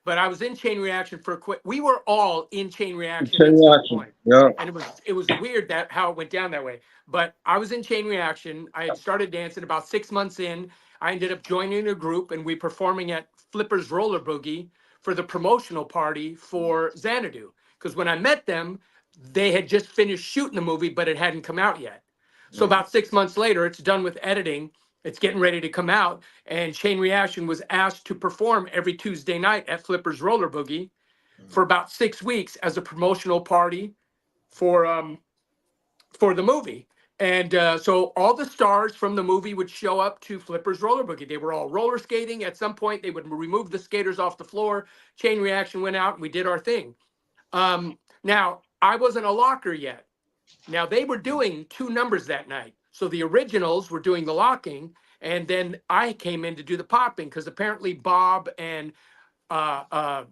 but I was in Chain Reaction for a quick. We were all in Chain Reaction Chain at some reaction. point, Yeah. and it was weird that how it went down that way. But I was in Chain Reaction. I had started dancing about 6 months in. I ended up joining a group, and we performing at Flipper's Roller Boogie for the promotional party for Xanadu. Because when I met them, they had just finished shooting the movie, but it hadn't come out yet. So about 6 months later, it's done with editing. It's getting ready to come out, and Chain Reaction was asked to perform every Tuesday night at Flipper's Roller Boogie for about 6 weeks as a promotional party for the movie. And so all the stars from the movie would show up to Flipper's Roller Boogie. They were all roller skating. At some point, they would remove the skaters off the floor. Chain Reaction went out, and we did our thing. Now, I wasn't a locker yet. Now, they were doing two numbers that night. So the originals were doing the locking, and then I came in to do the popping because apparently Bob and uh, uh,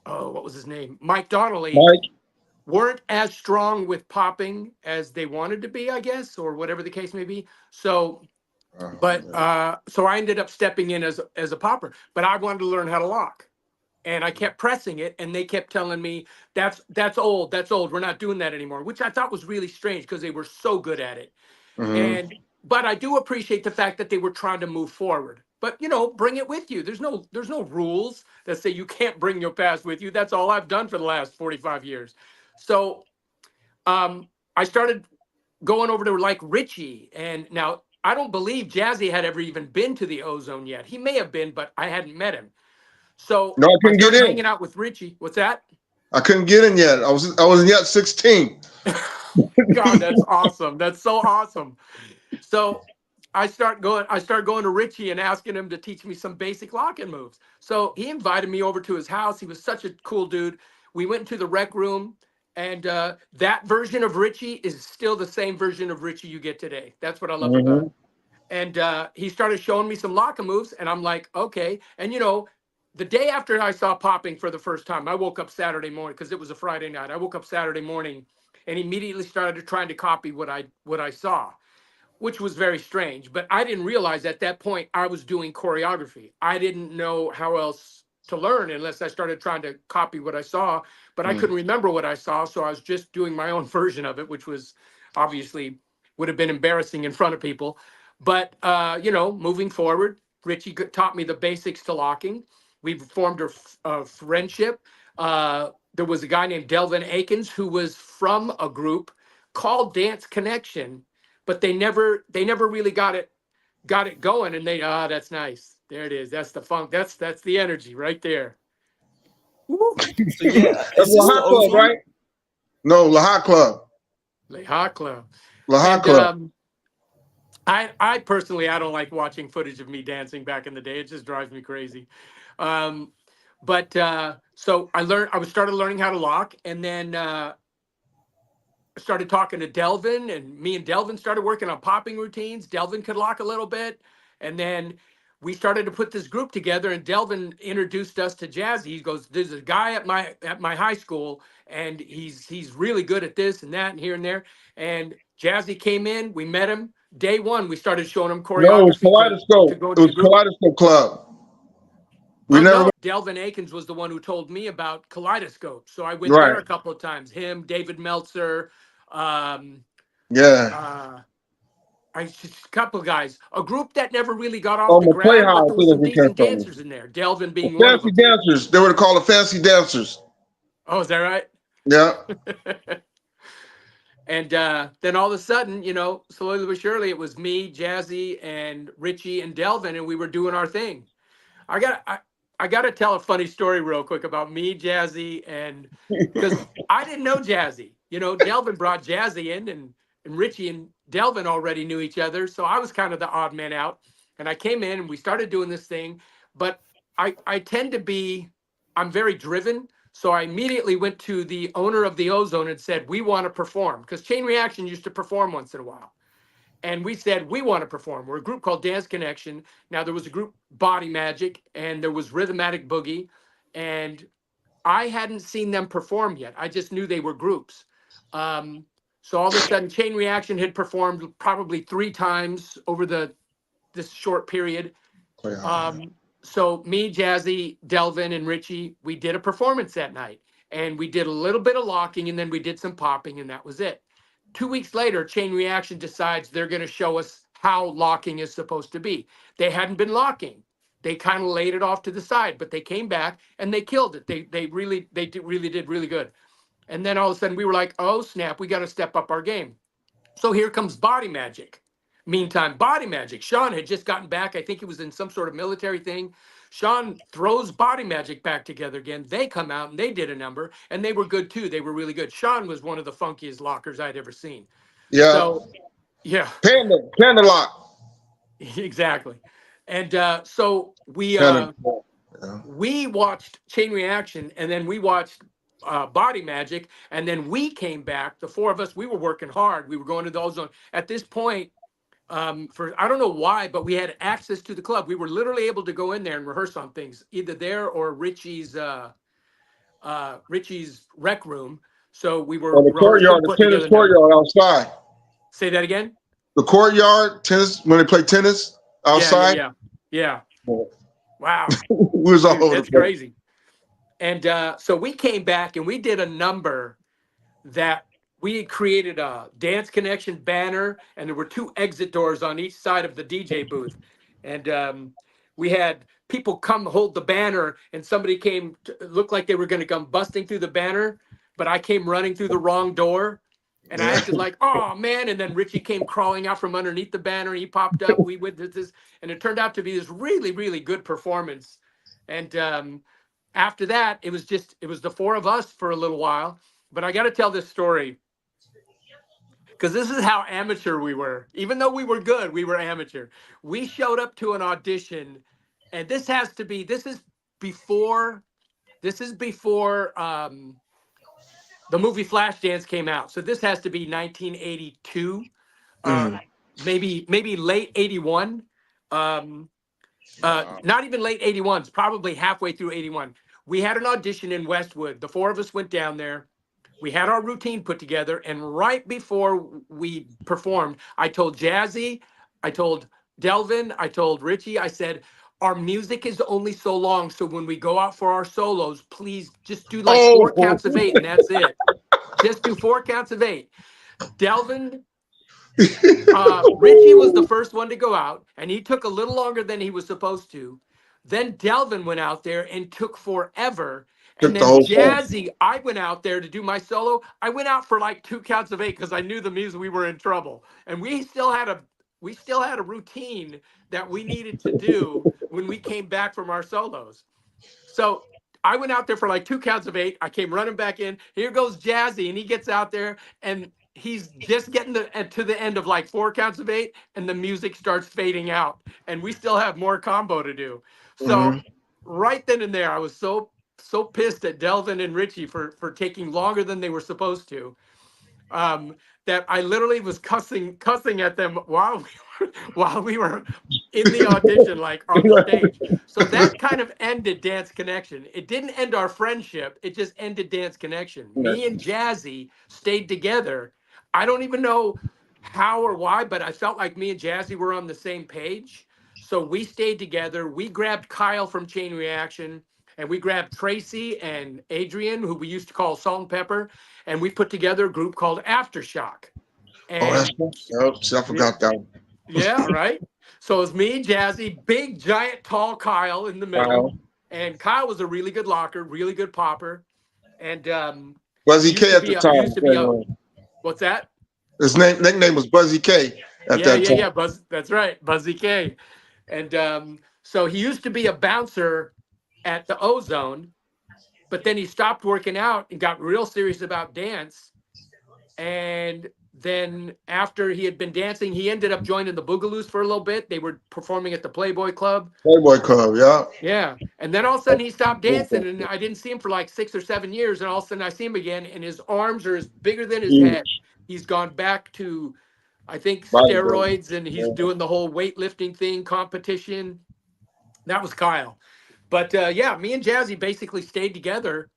oh, what was his name? Mike Donnelly Mike. weren't as strong with popping as they wanted to be, I guess, or whatever the case may be. So, but Yeah. so I ended up stepping in as a popper, but I wanted to learn how to lock. And I kept pressing it, and they kept telling me that's old, that's old. We're not doing that anymore, which I thought was really strange because they were so good at it. Hmm. And but I do appreciate the fact that they were trying to move forward. But bring it with you. There's no rules that say you can't bring your past with you. That's all I've done for the last 45 years. So I started going over to like Richie, and now I don't believe Jazzy had ever even been to the Ozone yet. He may have been, but I hadn't met him. So No, I I couldn't get started in. hanging out with Richie. What's that? I couldn't get in yet. I wasn't yet 16. God, that's awesome. That's so awesome. So I start going to Richie and asking him to teach me some basic locking moves. So he invited me over to his house. He was such a cool dude. We went into the rec room, and that version of Richie is still the same version of Richie you get today. That's what I love about Hmm. it. And he started showing me some locking moves, and I'm like, okay. And the day after I saw popping for the first time, I woke up Saturday morning because it was a Friday night. I woke up Saturday morning and immediately started trying to copy what I saw, which was very strange. But I didn't realize at that point I was doing choreography. I didn't know how else to learn unless I started trying to copy what I saw. But I couldn't remember what I saw, so I was just doing my own version of it, which was obviously would have been embarrassing in front of people. But moving forward, Richie taught me the basics to locking. We formed a friendship. There was a guy named Delvin Akins who was from a group called Dance Connection, but they never really got it going. And that's nice. There it is. That's the funk. That's the energy right there. Woo. So yeah, That's is a this the hot club, Ozone? right? No, La Hot Club. Le Hot Club. La Hot And Club. I personally, I don't like watching footage of me dancing back in the day. It just drives me crazy. Um, but so I started learning how to lock, and then started talking to Delvin, and me and Delvin started working on popping routines. Delvin could lock a little bit, and then we started to put this group together. And Delvin introduced us to Jazzy. He goes, "There's a guy at my high school, and he's really good at this and that and here and there." And Jazzy came in. We met him day one. We started showing him No, it was choreography to Kaleidoscope. go It to the was group. Kaleidoscope Club. We never No, went. Delvin Akins was the one who told me about Kaleidoscope. So I went there Right. a couple of times. Him, David Meltzer, um, Yeah. uh, just a couple of guys, a group that never really got off the A ground, but playhouse, there I was think some we came decent from. dancers in there. Delvin The being one of fancy them. dancers. They were called the Fancy Dancers. Oh, is that right? Yeah. And then all of a sudden, slowly but surely, it was me, Jazzy, and Richie and Delvin, and we were doing our thing. I got to tell a funny story real quick about me, Jazzy, and because I didn't know Jazzy. Delvin brought Jazzy in, and Richie and Delvin already knew each other, so I was kind of the odd man out. And I came in, and we started doing this thing, but I tend to be, I'm very driven. So I immediately went to the owner of the Ozone and said, "We want to perform," because Chain Reaction used to perform once in a while. And we said, "We want to perform." We're a group called Dance Connection. Now, there was a group, Body Magic, and there was Rhythmatic Boogie. And I hadn't seen them perform yet. I just knew they were groups. Um, so all of a sudden, Chain Reaction had performed probably 3 times over this short period. Play out, Um, so me, Jazzy, Delvin, and Richie, we did a performance that night, and we did a little bit of locking, and then we did some popping, and that was it. 2 weeks later, Chain Reaction decides they're going to show us how locking is supposed to be. They hadn't been locking. They kind of laid it off to the side, but they came back and they killed it. Really did really good. And then all of a sudden we were like, oh snap, we got to step up our game. So here comes Body Magic. Meantime, Body Magic. Sean had just gotten back. I think he was in some sort of military thing. Sean throws Body Magic back together again. They come out and they did a number, and they were good too. They were really good. Sean was one of the funkiest lockers I'd ever seen. Yeah. So, yeah, Panda lock. exactly. And so Panda. Yeah. we watched Chain Reaction, and then we watched Body Magic, and then we came back. The four of us, we were working hard. We were going to the ozone. At this point, for I don't know why, but we had access to the club. We were literally able to go in there and rehearse on things, either there or Richie's rec room. So we were Or the rehearsing, courtyard, the putting tennis together numbers. courtyard outside. Say that again. The courtyard tennis when they play tennis outside. Yeah. Wow, We was all dude, over the that's place. crazy. And so we came back and we did a number that we had created a Dance Connection banner, and there were two exit doors on each side of the DJ booth. And we had people come hold the banner, and somebody came, looked like they were going to come busting through the banner, but I came running through the wrong door. And I Yeah. acted like, oh man. And then Richie came crawling out from underneath the banner. He popped up. We went to this, and it turned out to be this really, really good performance. And after that, it was the four of us for a little while. But I got to tell this story because this is how amateur we were. Even though we were good, we were amateur. We showed up to an audition, and this is before the movie Flashdance came out. So this has to be 1982, Mm. maybe late 81. Not even late 81s, probably halfway through 81. We had an audition in Westwood. The four of us went down there. We had our routine put together, and right before we performed, I told Jazzy, I told Delvin, I told Richie, I said, our music is only so long, so when we go out for our solos, please just do like Oh, 4 counts of 8, and that's it. Just do 4 counts of 8. Delvin, Richie was the first one to go out, and he took a little longer than he was supposed to. Then Delvin went out there and took forever. And took the then whole song. Jazzy, I went out there to do my solo. I went out for like 2 counts of 8 because I knew the music we were in trouble. And we still had a routine that we needed to do when we came back from our solos. So I went out there for like 2 counts of 8. I came running back in. Here goes Jazzy, and he gets out there, and he's just getting to the end of like 4 counts of 8, and the music starts fading out, and we still have more combo to do. So Mhm. right then and there, I was so pissed at Delvin and Richie for taking longer than they were supposed to. That I literally was cussing at them while we were in the audition, like on the stage. So that kind of ended Dance Connection. It didn't end our friendship. It just ended Dance Connection. Me and Jazzy stayed together. I don't even know how or why, but I felt like me and Jazzy were on the same page. So we stayed together. We grabbed Kyle from Chain Reaction, and we grabbed Tracy and Adrian, who we used to call Salt and Pepper, and we put together a group called Aftershock. Oh, that's And see, I forgot that one. yeah, right. So it was me, Jazzy, big, giant, tall Kyle in the middle. Wow. And Kyle was a really good locker, really good popper. And Buzzy K at the he used time. to be a what's that? His nickname was Buzzy K at that time. Yeah. Buzz, that's right, Buzzy K. And so he used to be a bouncer at the Ozone, but then he stopped working out and got real serious about dance. And then after he had been dancing, he ended up joining the Boogaloos for a little bit. They were performing at the Playboy Club. Playboy Club, yeah. Yeah. And then all of a sudden he stopped dancing, and I didn't see him for like 6 or 7 years. And all of a sudden I see him again, and his arms are as bigger than his head. He's gone back to, I think, Bodybuilding. steroids, and he's doing the whole weightlifting thing, competition. That was Kyle. But yeah, me and Jazzy basically stayed together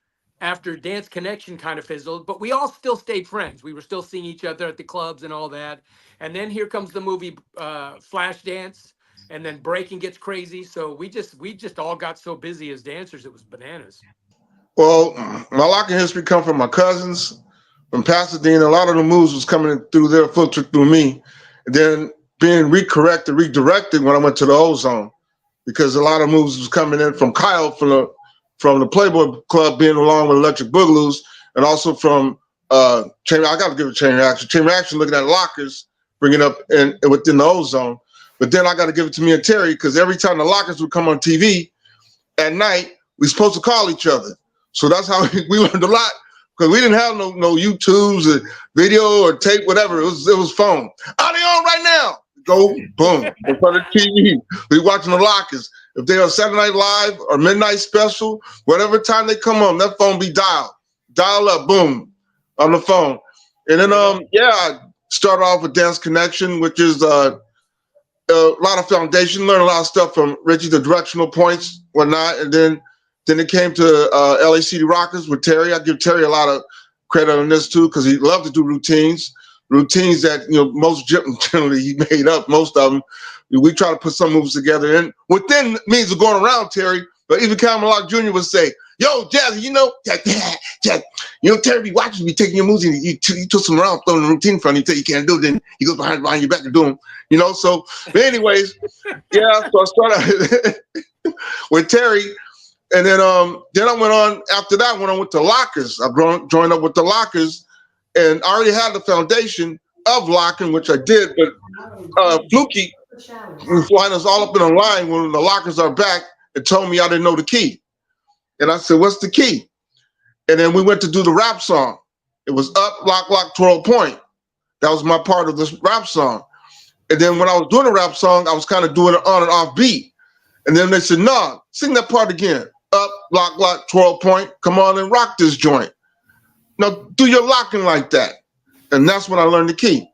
after Dance Connection kind of fizzled, but we all still stayed friends. We were still seeing each other at the clubs and all that. And then here comes the movie Flashdance. and then breaking gets crazy. So we just all got so busy as dancers, it was bananas. Well, my locking history come from my cousins from Pasadena. A lot of the moves was coming through their filter through me, and then being redirected when I went to the Ozone because a lot of moves was coming in from Kyle from the Playboy Club being along with Electric Boogaloos, and also from Chain. I got to give it Chain Reaction. Chain Reaction looking at lockers, bringing up and within the Ozone. But then I got to give it to me and Terry because every time the lockers would come on TV at night, we supposed to call each other. So that's how we learned a lot because we didn't have no YouTubes or video or tape, whatever. It was phone. Are they on right now? Go boom in front of the TV. We watching the lockers. If they are Saturday Night Live or Midnight Special, whatever time they come on, that phone be dial up, boom, on the phone. And then I started off with Dance Connection, which is a lot of foundation. Learned a lot of stuff from Richie, the directional points, whatnot, and then it came to LACD Rockers with Terry. I give Terry a lot of credit on this too because he loved to do routines that most generally he made up most of them. We try to put some moves together, and within means of going around Terry. But even Camelot Jr. would say, "Yo, Jazzy, Terry be watching me taking your moves, and you twist them around, throwing the routine in front of you, tell you can't do it. Then he goes behind your back and do them, So, but anyways, yeah. So I started with Terry. And then I went on after that. Went on with the Lockers. I joined up with the Lockers, and I already had the foundation of locking, which I did. But Fluky was flying us all up in a line when the Lockers are back and told me I didn't know the key. And I said, "What's the key?" And then we went to do the rap song. It was up, lock, twirl, point. That was my part of this rap song. And then when I was doing the rap song, I was kind of doing it on and off beat. And then they said, "No, sing that part again. Up, lock, twirl, point. Come on and rock this joint. Now do your locking like that." And that's when I learned the key.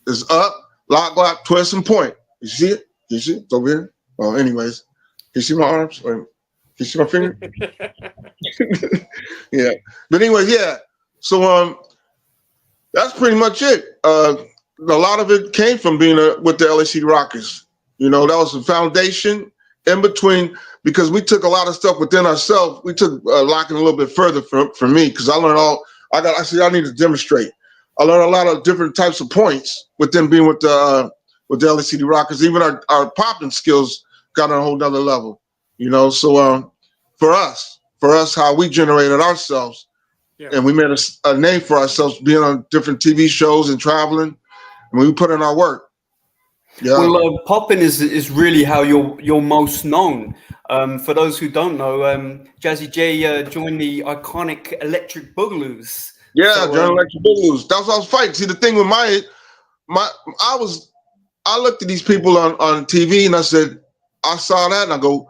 It's up, lock, twist, and point. You see it? You see it? It's over here. Well, anyways, you see my arms? Or you see my finger? Yeah. But anyways, yeah. So that's pretty much it. A lot of it came from being with the LAC Rockers. That was the foundation in between, because we took a lot of stuff within ourselves. We took locking a little bit further for me, because I learned I said I need to demonstrate. I learned a lot of different types of points within being with the LACD Rockers. Even our popping skills got on a whole nother level, So for us, how we generated ourselves, and we made a name for ourselves being on different TV shows and traveling, and we put in our work. Yeah. Well, popping is really how you're most known. For those who don't know, Jazzy J joined the iconic Electric Boogaloos. Yeah, joined Electric Boogaloos. That's what I was fighting. See, the thing with I looked at these people on TV and I said, I saw that and I go,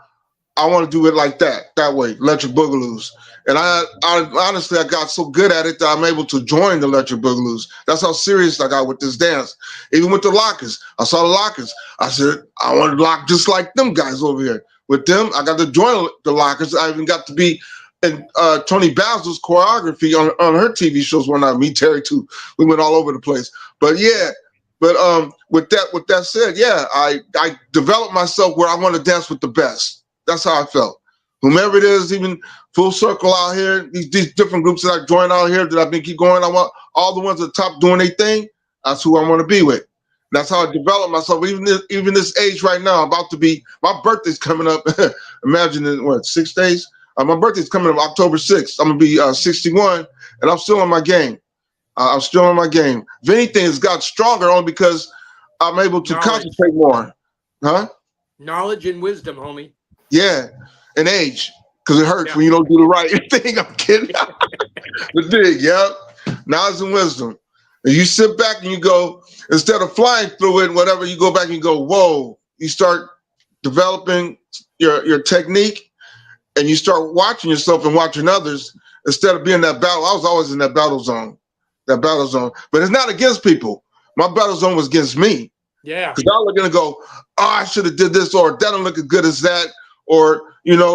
I want to do it like that way, Electric Boogaloos. And I honestly, I got so good at it that I'm able to join the Electric Boogaloos. That's how serious I got with this dance. Even with the Lockers, I saw the Lockers. I said, I want to lock just like them guys over here. With them, I got to join the Lockers. I even got to be in Tony Basil's choreography on her TV shows one night. Me, Terry, too. We went all over the place. But yeah, with that said, yeah, I developed myself where I want to dance with the best. That's how I felt. Whomever it is, even Full Circle out here, these different groups that I joined out here that I've been keep going. I want all the ones at the top doing their thing. That's who I want to be with. That's how I develop myself. Even this age right now, about to be, my birthday's coming up. Imagine in 6 days? My birthday's coming up October 6th. I'm going to be 61, and I'm still on my game. I'm still on my game. If anything, it's got stronger on because I'm able to concentrate more. Huh? Knowledge and wisdom, homie. Yeah, and age, because it hurts when you don't do the right thing. I'm kidding. But dig, yeah. Knowledge and wisdom. And you sit back and you go, instead of flying through it and whatever, you go back and you go, whoa. You start developing your technique, and you start watching yourself and watching others instead of being that battle. I was always in that battle zone. But it's not against people. My battle zone was against me. Yeah. Because I was going to go, oh, I should have did this, or that don't look as good as that. Or, even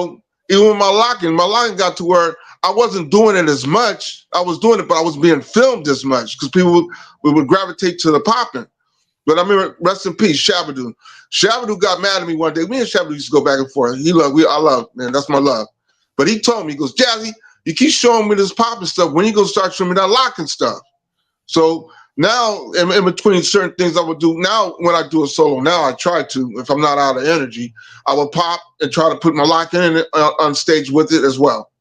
with my locking got to where I wasn't doing it as much. I was doing it, but I was being filmed as much because people would gravitate to the popping. But I remember, rest in peace, Shabadoo. Shabadoo got mad at me one day. Me and Shabadoo used to go back and forth. I love, man, that's my love. But he told me, he goes, Jazzy, you keep showing me this popping stuff. When you gonna start showing me that locking stuff? So now, in between certain things I would do, now when I do a solo, now I try to, if I'm not out of energy, I will pop and try to put my locking in it, on stage with it as well.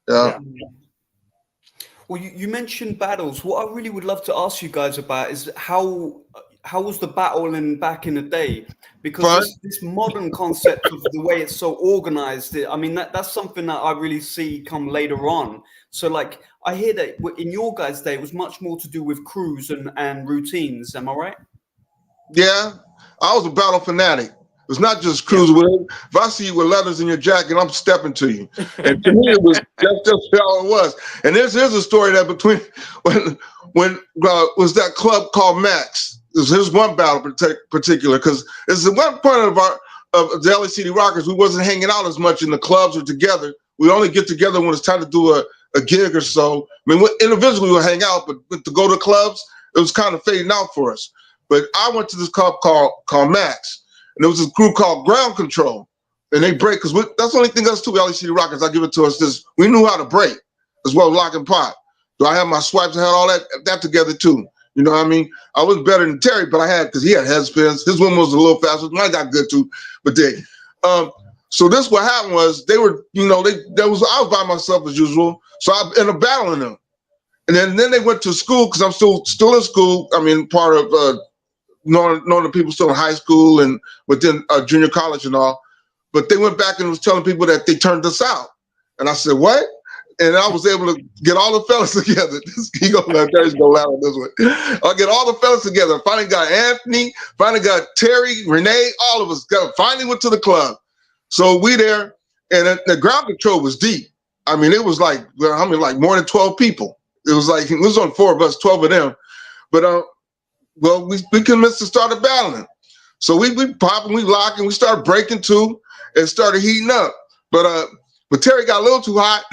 Yeah. Well, you mentioned battles. What I really would love to ask you guys about is how was the battling back in the day? Because this modern concept of the way it's so organized, I mean, that's something that I really see come later on. So, like, I hear that in your guys' day, it was much more to do with crews and routines. Am I right? Yeah, I was a battle fanatic. It's not just crews. If I see you with leathers in your jacket, I'm stepping to you. And to me, it was just how it was. And here's a story that between when was that club called Max. Here's one battle particular, because it's the one point of the LACD Rockers, we wasn't hanging out as much in the clubs or together. We only get together when it's time to do a gig or so. I mean, individually we'll hang out, but to go to clubs, it was kind of fading out for us. But I went to this club called Max, and there was this group called Ground Control, and they break, because that's the only thing us two LACD Rockers, I give it to us, this, we knew how to break as well as lock and pop. So I had my swipes, I had all that together too. You know what I mean? I was better than Terry, but because he had head spins. His one was a little faster. Mine got good too, but so this what happened was they were, I was by myself as usual. So I ended up battling them. And then they went to school, because I'm still in school. I mean, part of knowing the people still in high school and within junior college and all. But they went back and was telling people that they turned us out. And I said, what? And I was able to get all the fellas together. He's going to laugh on this one. I get all the fellas together. Finally got Anthony, finally got Terry, Renee, all of us finally went to the club. So we there, and the Ground Control was deep. I mean, it was like more than 12 people. It was on 4 of us, 12 of them. But we convinced to start a battling. So we pop and we lock and we started breaking too and started heating up. But Terry got a little too hot.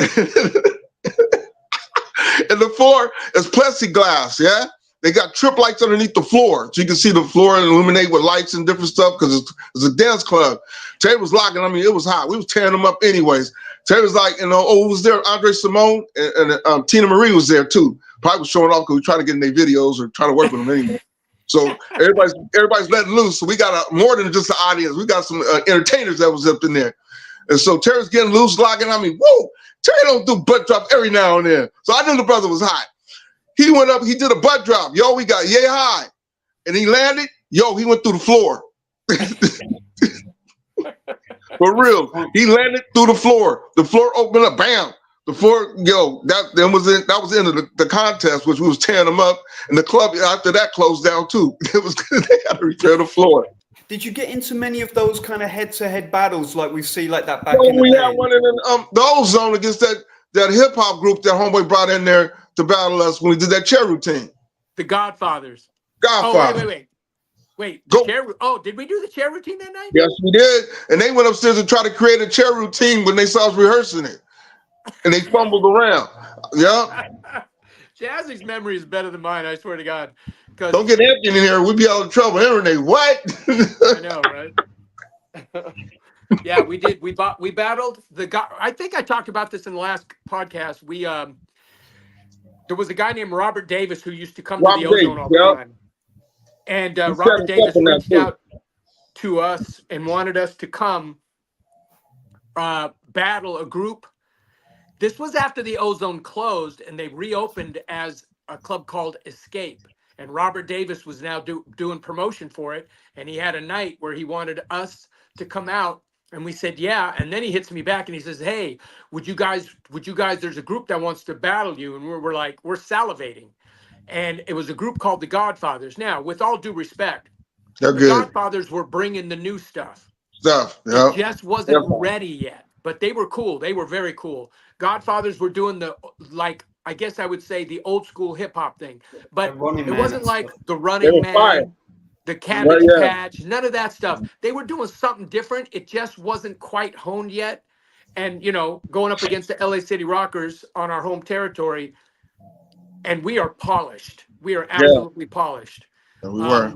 And the floor is plexiglass, yeah? They got trip lights underneath the floor, so you can see the floor and illuminate with lights and different stuff, because it's a dance club. Terry was locking. I mean, it was hot. We was tearing them up anyways. Terry was like, who was there? Andre Simone and Tina Marie was there too. Probably was showing off because we trying to get in their videos or trying to work with them anyway. So everybody's letting loose. So we got more than just the audience. We got some entertainers that was up in there. And so Terry's getting loose, locking. I mean, whoa, Terry don't do butt drops every now and then. So I knew the brother was hot. He went up, he did a butt drop. Yo, we got yay high. And he landed, he went through the floor. For real. He landed through the floor. The floor opened up, bam. The floor, that was the end of the contest, which we was tearing them up. And the club after that closed down too. They had to repair the floor. Did you get into many of those kind of head-to-head battles like we see like that back in the day? We had one in the Ozone against that hip-hop group that homeboy brought in there to battle us when we did that chair routine. The Godfathers. Godfather. Oh, wait. Go. Did we do the chair routine that night? Yes, we did. And they went upstairs and tried to create a chair routine when they saw us rehearsing it. And they fumbled around. Yeah. Jazzy's memory is better than mine, I swear to God. Don't get Anthony in here. We'd be out of trouble. Renee, what? I know, right? Yeah, we did. We battled the guy. I think I talked about this in the last podcast. There was a guy named Robert Davis who used to come to the Ozone all the time. And Robert Davis reached out to us and wanted us to come battle a group. This was after the Ozone closed and they reopened as a club called Escape. And Robert Davis was now doing promotion for it. And he had a night where he wanted us to come out. And we said, yeah. And then he hits me back and he says, hey, would you guys, there's a group that wants to battle you. And we're like, we're salivating. And it was a group called the Godfathers. Now, with all due respect, the Godfathers were bringing the new stuff. Yeah. It just wasn't ready yet. But they were cool. They were very cool. Godfathers were doing I guess I would say the old school hip hop thing, but it wasn't like the Running Man, the Cabbage Patch, none of that stuff. They were doing something different. It just wasn't quite honed yet. And, going up against the LA City Rockers on our home territory, and we are polished. We are absolutely polished. And we were.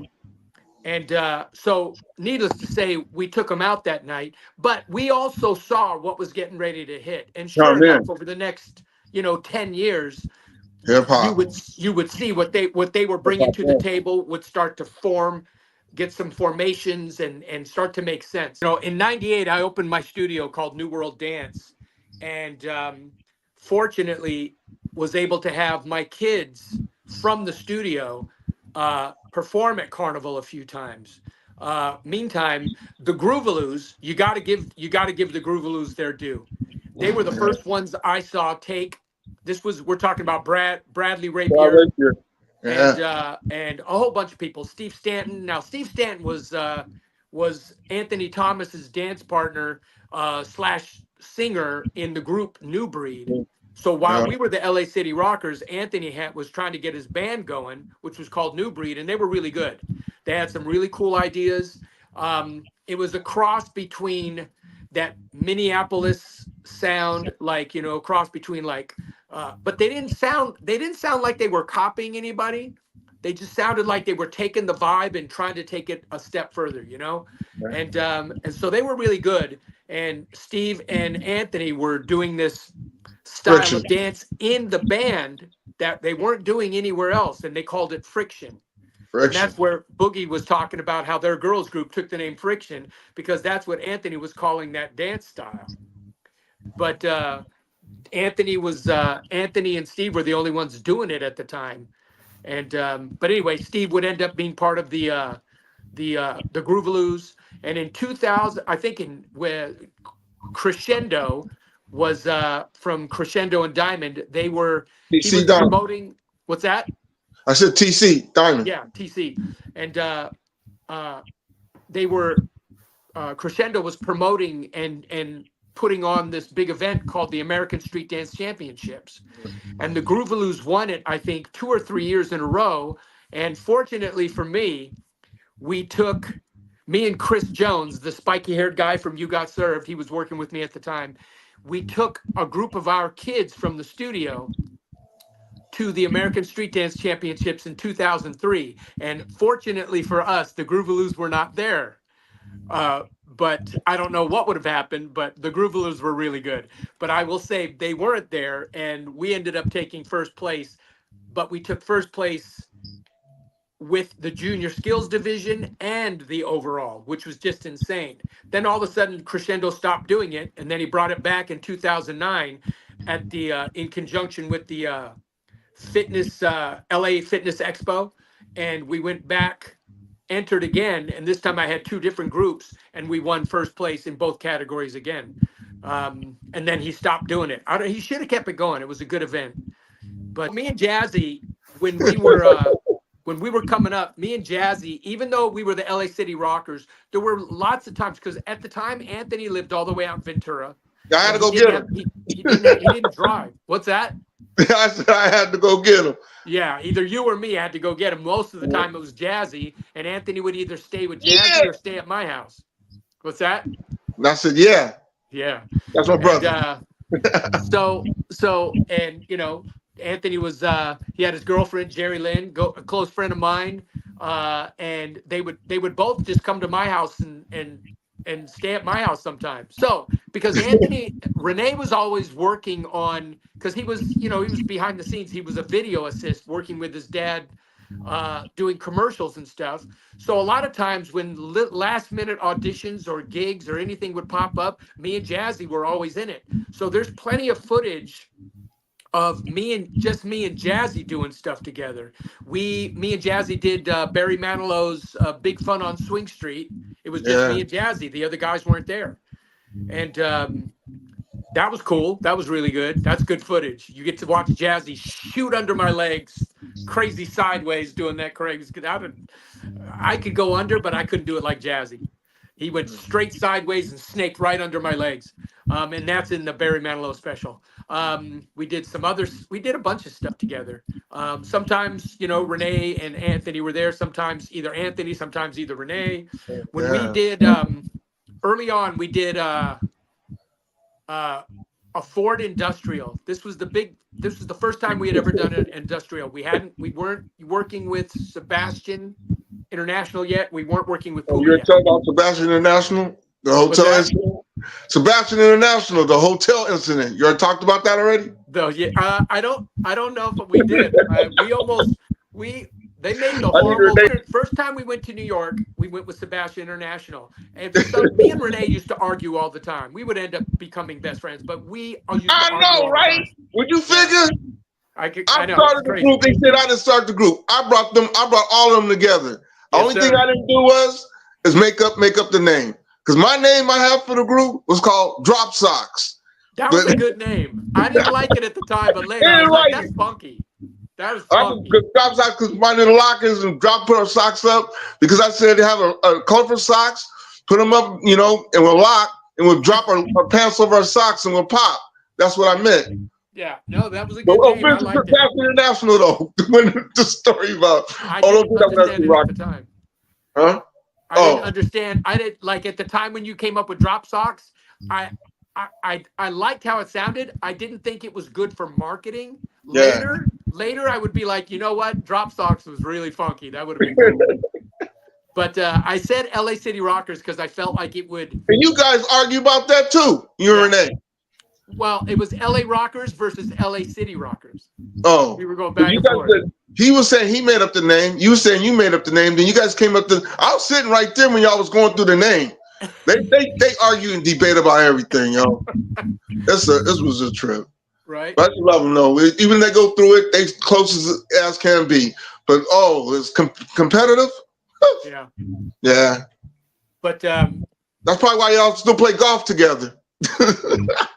And so, needless to say, we took them out that night. But we also saw what was getting ready to hit. And Oh sure man, enough, over the next 10 years, hip you hop. would see what they were bringing to the table would start to form, get some formations, and start to make sense. In '98, I opened my studio called New World Dance, and fortunately was able to have my kids from the studio perform at Carnival a few times. Meantime, the Groovaloos, you got to give the Groovaloos their due. They were the first ones I saw take. We're talking about Bradley Rapier Yeah. and a whole bunch of people. Steve Stanton. Now, Steve Stanton was Anthony Thomas's dance partner slash singer in the group New Breed. So while Uh, we were the LA City Rockers, Anthony was trying to get his band going, which was called New Breed, and they were really good. They had some really cool ideas. It was a cross between that Minneapolis sound, like cross between like, but they didn't sound like they were copying anybody. They just sounded like they were taking the vibe and trying to take it a step further. And so they were really good. And Steve and Anthony were doing this style friction. of dance in the band that they weren't doing anywhere else, and they called it Friction. And Friction. that's where Boogie was talking about how their girls group took the name Friction, because that's what Anthony was calling that dance style. But Anthony and Steve were the only ones doing it at the time. And but anyway, Steve would end up being part of the Groovaloos. And in 2000, I think in where Crescendo was from Crescendo and Diamond, he TC was Diamond. promoting. What's that? I said TC Diamond. Yeah, TC. And they were Crescendo was promoting and putting on this big event called the American Street Dance Championships. And the Groovaloos won it, I think, 2 or 3 years in a row. And fortunately for me, me and Chris Jones, the spiky haired guy from You Got Served, he was working with me at the time. We took a group of our kids from the studio to the American Street Dance Championships in 2003. And fortunately for us, the Groovaloos were not there. But I don't know what would have happened, but the Groovaloos were really good. But I will say they weren't there, and we ended up taking first place. But we took first place with the junior skills division and the overall, which was just insane. Then all of a sudden, Crescendo stopped doing it, and then he brought it back in 2009 at the in conjunction with the fitness LA Fitness Expo, and we went back, entered again, and this time I had two different groups, and we won first place in both categories again. And then he stopped doing it. He should have kept it going. It was a good event. But me and Jazzy, when we were coming up, me and Jazzy, even though we were the LA City Rockers, there were lots of times, because at the time Anthony lived all the way out in Ventura. I had to And go get him. he didn't drive. What's that? I said I had to go get him. Yeah, either you or me had to go get him. Most of the time it was Jazzy, and Anthony would either stay with Jazzy or stay at my house. What's that? And I said, yeah, Yeah. that's my brother. And, and Anthony was he had his girlfriend Jerry Lynn, a close friend of mine, and they would both just come to my house and stay at my house sometimes. So because Renee was always working on, because he was behind the scenes. He was a video assist working with his dad, doing commercials and stuff. So a lot of times when last minute auditions or gigs or anything would pop up, me and Jazzy were always in it. So there's plenty of footage of me and Jazzy doing stuff together. Me and Jazzy did Barry Manilow's Big Fun on Swing Street. It was just me and Jazzy. The other guys weren't there. And that was cool. That was really good. That's good footage. You get to watch Jazzy shoot under my legs, crazy sideways, doing that crazy. I could go under, but I couldn't do it like Jazzy. He went straight sideways and snaked right under my legs. And that's in the Barry Manilow special. We did a bunch of stuff together. Sometimes, Renee and Anthony were there. Sometimes either Anthony, sometimes either Renee. When we did, early on, we did a Ford Industrial. This was the first time we had ever done an industrial. We weren't working with Sebastian International yet. We weren't working with Oh, Puma you're yet. talking about Sebastian International, the hotel that? incident. Sebastian International, the hotel incident. You already talked about that already? Though, yeah, I don't know if we did. They made the horrible. First time we went to New York, we went with Sebastian International, and me and Renee used to argue all the time. We would end up becoming best friends, but we all used to I argue know, all right? the time. Would you figure? Yeah. I I know. started the group. They said I didn't start the group. I brought all of them together. The Yes, only sir. thing I didn't do is make up the name. Because my name I have for the group was called Drop Socks. That was a good name. I didn't like it at the time, but later I was like, "That's funky." That was funky. I just drop socks because my little lockers and put our socks up because I said to have a colorful socks, put them up, and we'll lock and we'll drop our pants over our socks and we'll pop. That's what I meant. Yeah, no, that was a good name. I liked it. International though. When the story about I didn't understand it at the time. Huh? I didn't understand. I didn't like at the time when you came up with Drop Socks. I liked how it sounded. I didn't think it was good for marketing. Yeah. Later, I would be like, you know what? Drop Socks was really funky. That would have been cool. But I said LA City Rockers because I felt like it would. And you guys argue about that too, you and Renee. Well, it was LA Rockers versus LA City Rockers. Oh. We were going back and forth. He was saying he made up the name. You were saying you made up the name. Then you guys came up to. I was sitting right there when y'all was going through the name. They argue and debate about everything, yo. This was a trip. Right. But I love them though. Even they go through it, they close as can be. But it's competitive. Yeah. Yeah. But that's probably why y'all still play golf together.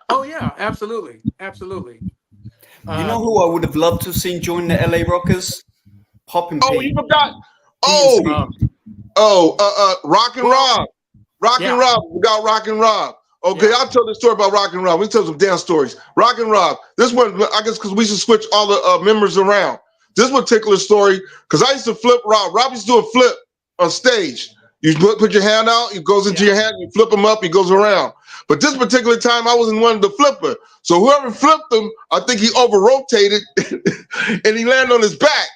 Oh yeah, absolutely, absolutely. You know who I would have loved to have seen join the LA Rockers? Pop and Pete. You forgot. Rock and Rob. Rock and Rob. We got Rock and Rob. Okay, I'll tell the story about Rock and Rob. We tell some dance stories. Rock and Rob. This one, I guess, because we should switch all the members around. This particular story, because I used to flip Rob. Rob used to do a flip on stage. You put your hand out, it goes into your hand, you flip him up, he goes around. But this particular time, I wasn't one of the flipper. So whoever flipped him, I think he over-rotated and he landed on his back.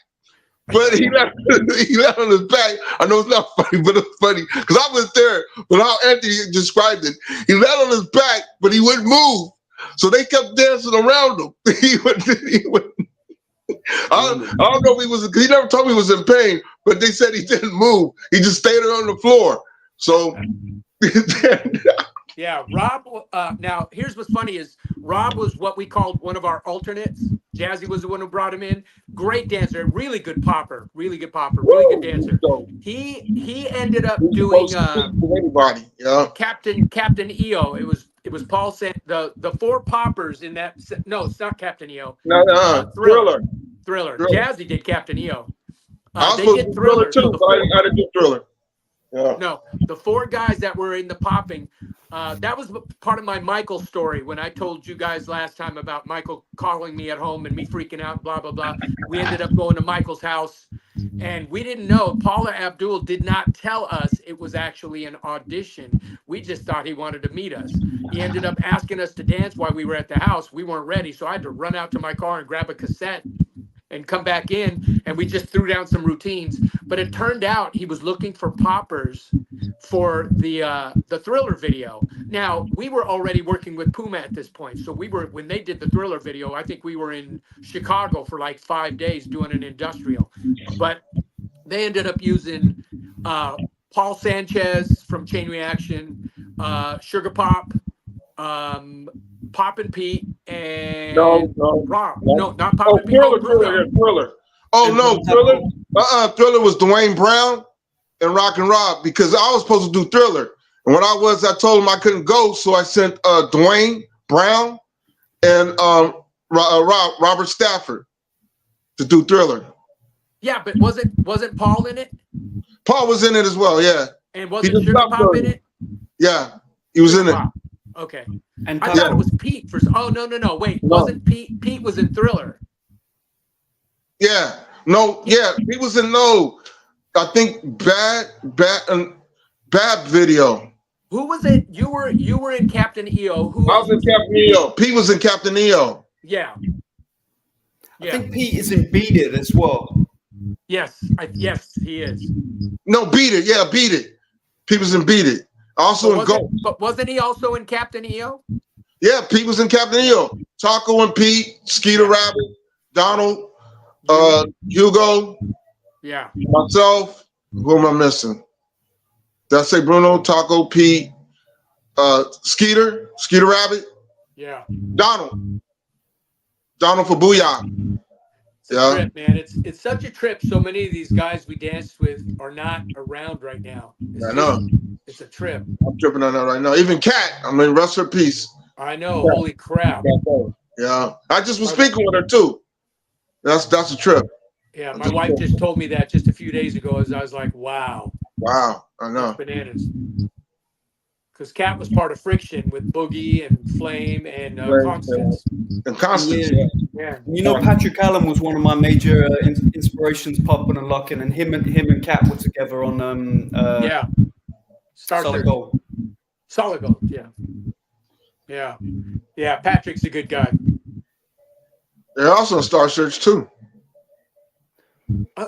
But he landed on his back. I know it's not funny, but it's funny. Because I was there, but how Anthony described it. He landed on his back, but he wouldn't move. So they kept dancing around him. He wouldn't. I don't know if he never told me he was in pain, but they said he didn't move. He just stayed on the floor. So yeah, Rob. Now, here's what's funny is Rob was what we called one of our alternates. Jazzy was the one who brought him in. Great dancer, really good popper, really good dancer. He ended up doing anybody, Captain EO. It was Paul said the four poppers in that. No, it's not Captain EO. No, Thriller. Jazzy did Captain EO. They did Thriller too. I didn't do Thriller. Yeah. No, the four guys that were in the popping, that was part of my Michael story when I told you guys last time about Michael calling me at home and me freaking out, blah, blah, blah. We ended up going to Michael's house and we didn't know. Paula Abdul did not tell us it was actually an audition. We just thought he wanted to meet us. He ended up asking us to dance while we were at the house. We weren't ready, so I had to run out to my car and grab a cassette and come back in, and we just threw down some routines. But it turned out he was looking for poppers for the Thriller video. Now, we were already working with Puma at this point. So when they did the Thriller video, I think we were in Chicago for like 5 days doing an industrial. But they ended up using Paul Sanchez from Chain Reaction, Sugar Pop, Pop and Pete, and Rob. No, not Pop and Pete. Thriller. Oh no, Thriller. Thriller was Dwayne Brown and Rock and Rob because I was supposed to do Thriller, and when I told him I couldn't go, so I sent Dwayne Brown and Robert Stafford to do Thriller. Yeah, but wasn't Paul in it? Paul was in it as well. Yeah. And wasn't Sugar Pop in it? Yeah, he was in it. Okay. And I thought it was Pete for. Oh no! Wait, wasn't Pete? Pete was in Thriller. Yeah. No. Yeah. He was in I think bad video. Who was it? You were in Captain EO. Who? I was in Captain EO. Pete was in Captain EO. Yeah. I think Pete is in Beat It as well. Yes. Yes, he is. No, Beat It. Yeah, Beat It. Pete was in Beat It. Also in Go. But wasn't he also in Captain EO? Yeah, Pete was in Captain EO. Taco and Pete, Skeeter Rabbit, Donald, Hugo, Yeah. myself. Who am I missing? Did I say Bruno, Taco, Pete, Skeeter Rabbit, Yeah. Donald for Booyah. It's a trip, man. It's such a trip. So many of these guys we danced with are not around right now. I know. It's a trip. I'm tripping on that right now. Even Cat, I mean, rest her peace. I know. Holy crap. Yeah. I just was speaking with her too. That's a trip. Yeah, my wife just told me that just a few days ago as I was like, wow. Wow, I know. That's bananas. Because Cat was part of Friction with Boogie and Flame and Constance. And Constance. Yeah. You know, Patrick Allen was one of my major inspirations, popping and locking, and him and Cat were together on Solid Gold. Solid Gold, yeah. Patrick's a good guy. They're also in Star Search too.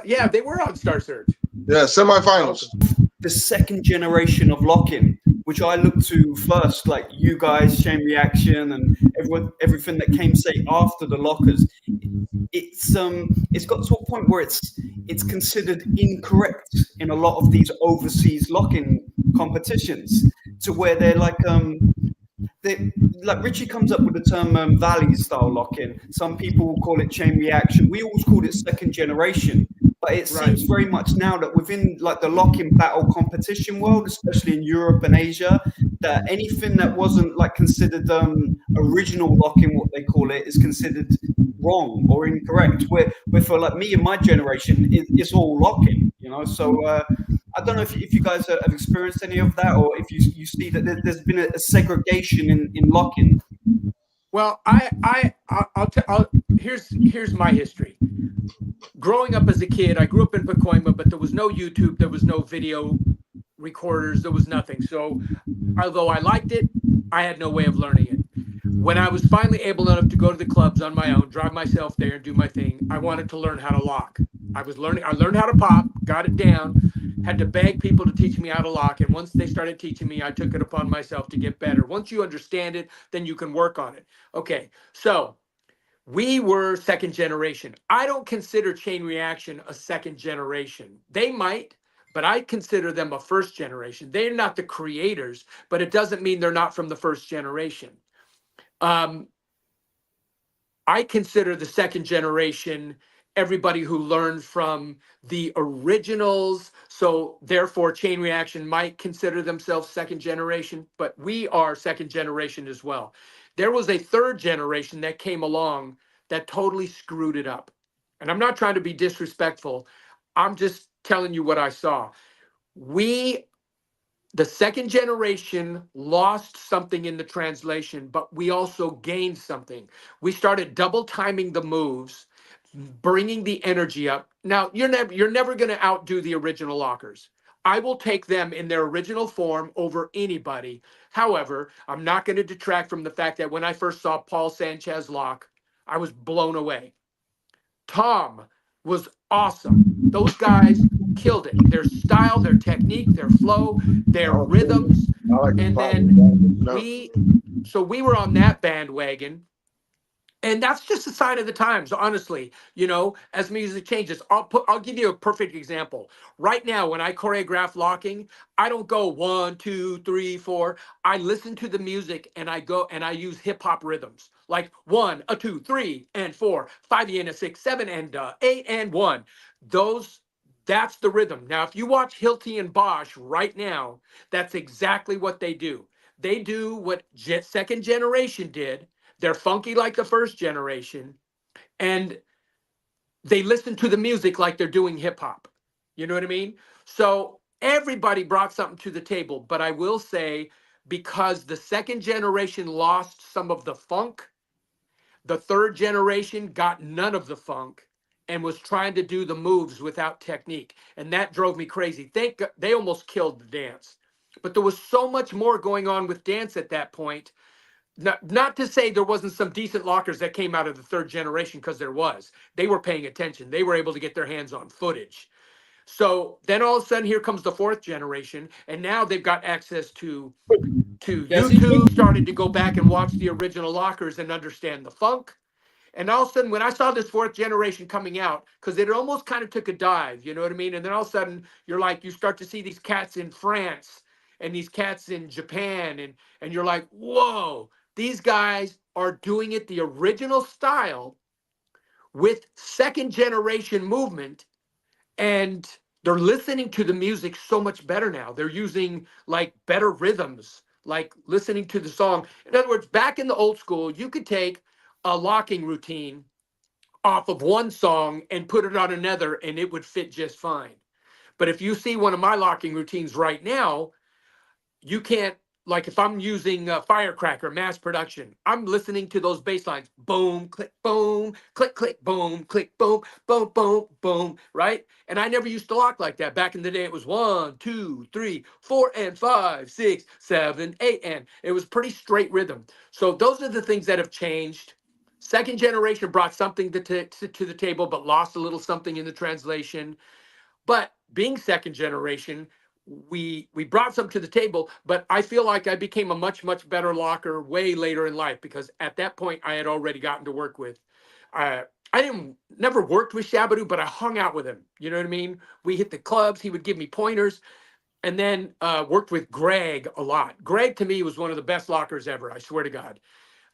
Yeah, they were on Star Search. Yeah, semifinals. The second generation of locking, which I looked to first, like you guys, Chain Reaction, and everything that came, say, after the lockers. It's got to a point where it's considered incorrect in a lot of these overseas locking competitions, to where they're like Richie comes up with the term valley style locking. Some people will call it chain reaction. We always called it second generation. But it seems very much now that within like the locking battle competition world, especially in Europe and Asia, that anything that wasn't like considered original locking, what they call it, is considered wrong or incorrect. Where for like me and my generation, it's all locking, you know. So I don't know if you guys have experienced any of that, or if you see that there's been a segregation in locking. Well, here's my history. Growing up as a kid, I grew up in Pacoima, but there was no YouTube, there was no video recorders, there was nothing. So although I liked it, I had no way of learning it. When I was finally able enough to go to the clubs on my own, drive myself there and do my thing, I wanted to learn how to lock. I learned how to pop, got it down, had to beg people to teach me how to lock. And once they started teaching me, I took it upon myself to get better. Once you understand it, then you can work on it. Okay, so we were second generation. I don't consider Chain Reaction a second generation. They might, but I consider them a first generation. They're not the creators, but it doesn't mean they're not from the first generation. I consider the second generation everybody who learned from the originals. So therefore, Chain Reaction might consider themselves second generation, but we are second generation as well. There was a third generation that came along that totally screwed it up. And I'm not trying to be disrespectful. I'm just telling you what I saw. The second generation lost something in the translation, but we also gained something. We started double timing the moves, bringing the energy up. Now, you're never going to outdo the original lockers. I will take them in their original form over anybody. However, I'm not going to detract from the fact that when I first saw Paul Sanchez lock, I was blown away. Tom was awesome. Those guys killed it. Their style, their technique, their flow, their rhythms. And then we were on that bandwagon. And that's just a sign of the times, honestly. You know, as music changes, I'll give you a perfect example. Right now, when I choreograph locking, I don't go 1, 2, 3, 4. I listen to the music and I go and I use hip hop rhythms like 1, a 2, 3, and 4, 5 and a 6, 7 and 8 and 1. That's the rhythm. Now, if you watch Hilty and Bosch right now, that's exactly what they do. They do what second generation did. They're funky like the first generation, and they listen to the music like they're doing hip hop. You know what I mean? So everybody brought something to the table, but I will say, because the second generation lost some of the funk, the third generation got none of the funk and was trying to do the moves without technique. And that drove me crazy. They almost killed the dance. But there was so much more going on with dance at that point. Not to say there wasn't some decent lockers that came out of the third generation, because there was. They were paying attention. They were able to get their hands on footage. So then all of a sudden, here comes the fourth generation, and now they've got access to YouTube. Started to go back and watch the original lockers and understand the funk. And all of a sudden, when I saw this fourth generation coming out, because it almost kind of took a dive, you know what I mean? And then all of a sudden, you're like, you start to see these cats in France and these cats in Japan, and you're like, whoa, these guys are doing it the original style with second generation movement, and they're listening to the music so much better now. They're using like better rhythms, like listening to the song. In other words, back in the old school, you could take a locking routine off of one song and put it on another and it would fit just fine. But if you see one of my locking routines right now, you can't, like if I'm using Firecracker mass production, I'm listening to those bass lines, boom, click, boom, click, boom, click, boom, boom, boom, boom, right? And I never used to lock like that. Back in the day, it was 1, 2, 3, 4, and 5, 6, 7, 8, and it was pretty straight rhythm. So those are the things that have changed. Second generation brought something to the table, but lost a little something in the translation. But being second generation, we brought some to the table, but I feel like I became a much better locker way later in life, because at that point I had already gotten to work with. I didn't never worked with Shabadoo, but I hung out with him. You know what I mean? We hit the clubs. He would give me pointers, and then worked with Greg a lot. Greg to me was one of the best lockers ever. I swear to God.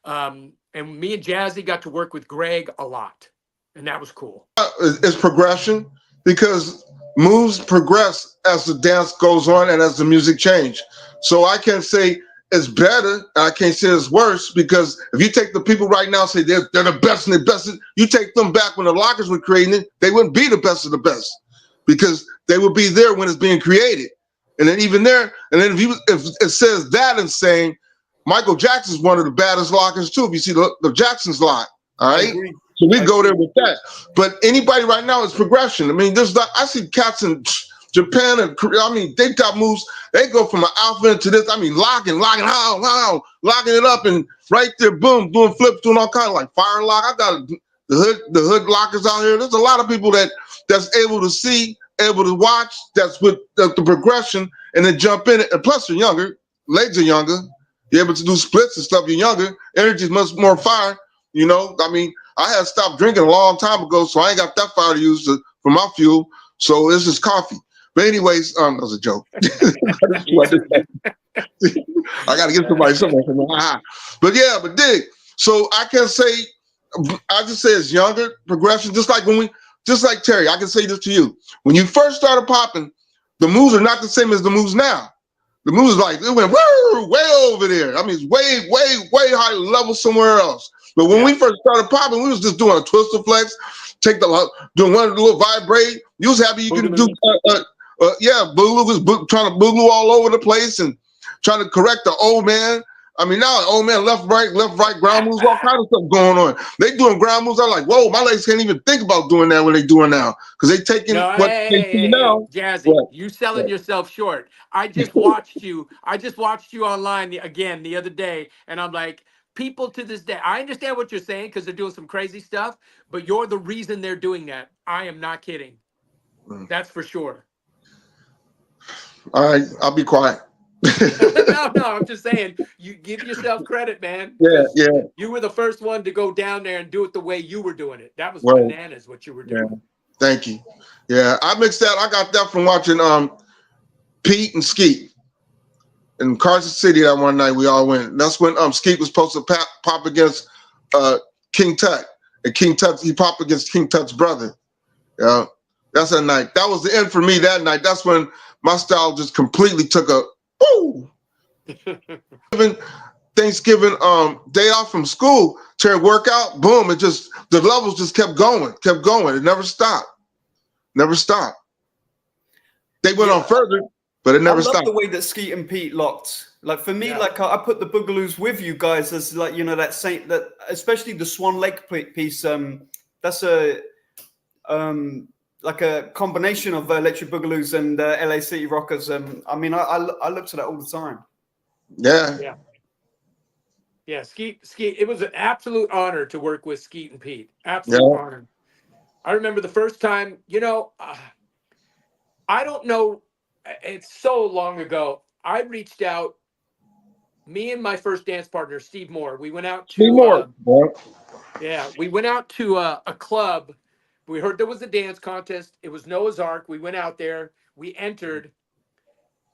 And me and Jazzy got to work with Greg a lot, and that was cool. It's progression, because moves progress as the dance goes on and as the music change. So I can't say it's better, and I can't say it's worse, because if you take the people right now and say they're the best and the best, you take them back when the lockers were creating it, they wouldn't be the best of the best, because they would be there when it's being created. And then even there, and then if it says that and saying Michael Jackson's one of the baddest lockers too, if you see the Jackson's lock, all right? So we go there with that. But anybody right now is progression. I mean, I see cats in Japan and Korea. I mean, they got moves. They go from an alpha to this. I mean, locking it up, and right there, boom, doing flips, doing all kinds of like fire lock. I got the hood lockers out here. There's a lot of people that's able to see, able to watch. That's with the progression, and then jump in it. And plus, you're younger. Legs are younger. You're able to do splits and stuff. You're younger. Energy's much more fire. You know, I mean, I had stopped drinking a long time ago, so I ain't got that fire to use for my fuel. So it's just coffee. But anyways, that was a joke. I got to give somebody something. But yeah, but dig. So I can say, I just say it's younger progression. Just like Terry, I can say this to you. When you first started popping, the moves are not the same as the moves now. The moves like it went way over there. I mean, it's way higher level somewhere else. But when we first started popping, we was just doing a twister flex, doing one little vibrate. You was happy you could do, Boogaloo was trying to boogaloo all over the place and trying to correct the old man. I mean, now old man left, right, ground moves, all kind of stuff going on. They doing ground moves. I'm like, whoa, my legs can't even think about doing that when they doing now, because they taking they see now. Jazzy, you selling yourself short. I just watched you. I just watched you online again the other day, and I'm like, people to this day, I understand what you're saying because they're doing some crazy stuff, but you're the reason they're doing that. I am not kidding. That's for sure. All right, I'll be quiet. No, I'm just saying, you give yourself credit, man. Yeah. You were the first one to go down there and do it the way you were doing it. That was bananas what you were doing. Yeah. Thank you. Yeah, I mixed that. I got that from watching Pete and Skeet in Carson City that one night. We all went. That's when Skeet was supposed to pop against King Tut, and King Tut, he popped against King Tut's brother. Yeah, that's that night. That was the end for me that night. That's when my style just completely took a woo. Thanksgiving day off from school to work out, boom, it just, the levels just kept going. It never stopped. They went on further, but it never stopped. I love the way that Skeet and Pete locked. Like for me, like I put the Boogaloos with you guys as like, you know, that especially the Swan Lake piece. That's a like a combination of Electric Boogaloos and LA City Rockers. I mean, I look to that all the time. Yeah, Skeet. It was an absolute honor to work with Skeet and Pete. Absolute honor. I remember the first time, you know, I don't know. It's so long ago. I reached out. Me and my first dance partner, Steve Moore. We went out Be to. more. Boy. Yeah, we went out to a club. We heard there was a dance contest. It was Noah's Ark. We went out there. We entered,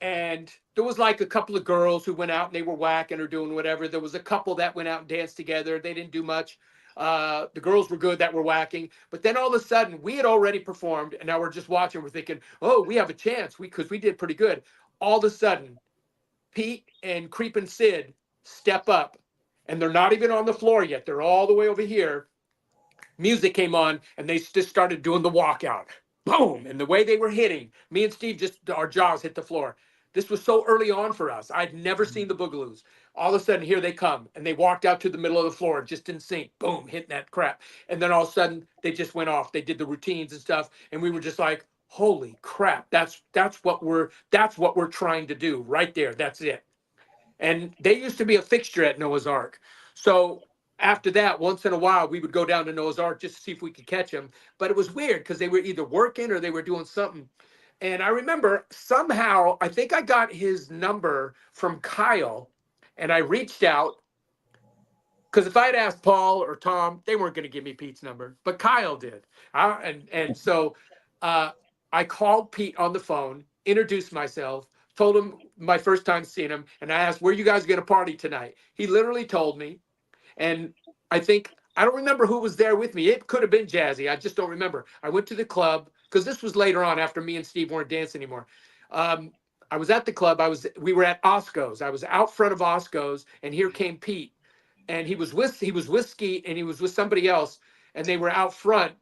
and there was like a couple of girls who went out and they were whacking or doing whatever. There was a couple that went out and danced together. They didn't do much. The girls were good that were whacking, but then all of a sudden we had already performed, and now we're just watching. We're thinking, oh, we have a chance. Because we did pretty good. All of a sudden, Pete and Creepin' Sid step up, and they're not even on the floor yet. They're all the way over here. Music came on, and they just started doing the walkout. Boom! And the way they were hitting, me and Steve, just our jaws hit the floor. This was so early on for us. I'd never seen the Boogaloos. All of a sudden, here they come, and they walked out to the middle of the floor, just in sync. Boom, hitting that crap. And then all of a sudden, they just went off. They did the routines and stuff, and we were just like, "Holy crap! That's what we're trying to do right there. That's it." And they used to be a fixture at Noah's Ark. So after that, once in a while, we would go down to Noah's Ark just to see if we could catch them. But it was weird because they were either working or they were doing something. And I remember somehow, I think I got his number from Kyle, and I reached out because if I'd asked Paul or Tom, they weren't going to give me Pete's number, but Kyle did. So I called Pete on the phone, introduced myself, told him my first time seeing him, and I asked, "Where you guys going to party tonight?" He literally told me, and I don't remember who was there with me. It could have been Jazzy. I just don't remember. I went to the club because this was later on after me and Steve weren't dancing anymore. I was at the club. We were at Osco's. I was out front of Osco's, and here came Pete. And he was with Skeet, and he was with somebody else, and they were out front.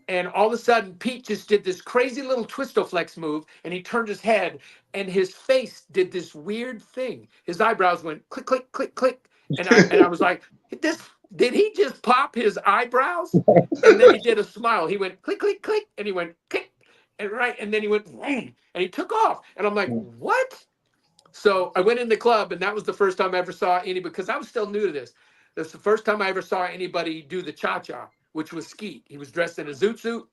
And all of a sudden, Pete just did this crazy little twistoflex move, and he turned his head, and his face did this weird thing. His eyebrows went click, click, click, click, and I was like, "This did he just pop his eyebrows?" And then he did a smile. He went click, click, click, and he went click, and then he went and he took off, and I'm like, "What?" So I went in the club, and that was the first time I ever saw because I was still new to this. That's the first time I ever saw anybody do the cha-cha, which was Skeet. He was dressed in a zoot suit.